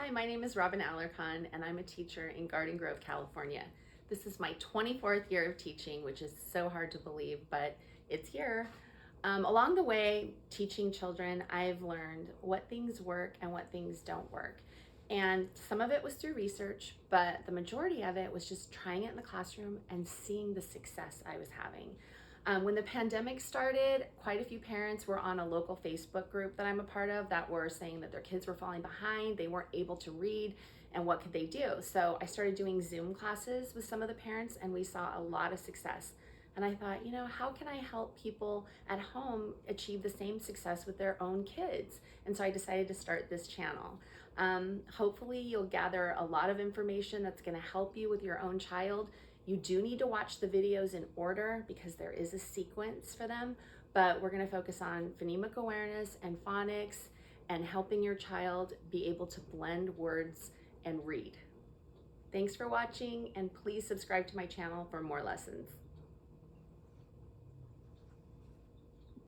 Hi, my name is Robin Alarcon, and I'm a teacher in Garden Grove, California. This is my 24th year of teaching, which is so hard to believe, but it's here. Along the way, teaching children, I've learned what things work and what things don't work. And some of it was through research, but the majority of it was just trying it in the classroom and seeing the success I was having. When the pandemic started, quite a few parents were on a local Facebook group that I'm a part of that were saying that their kids were falling behind, they weren't able to read, and what could they do? So I started doing Zoom classes with some of the parents, and we saw a lot of success. And I thought, how can I help people at home achieve the same success with their own kids? And so I decided to start this channel. Hopefully you'll gather a lot of information that's gonna help you with your own child. You do need to watch the videos in order because there is a sequence for them, but we're gonna focus on phonemic awareness and phonics and helping your child be able to blend words and read. Thanks for watching, and please subscribe to my channel for more lessons.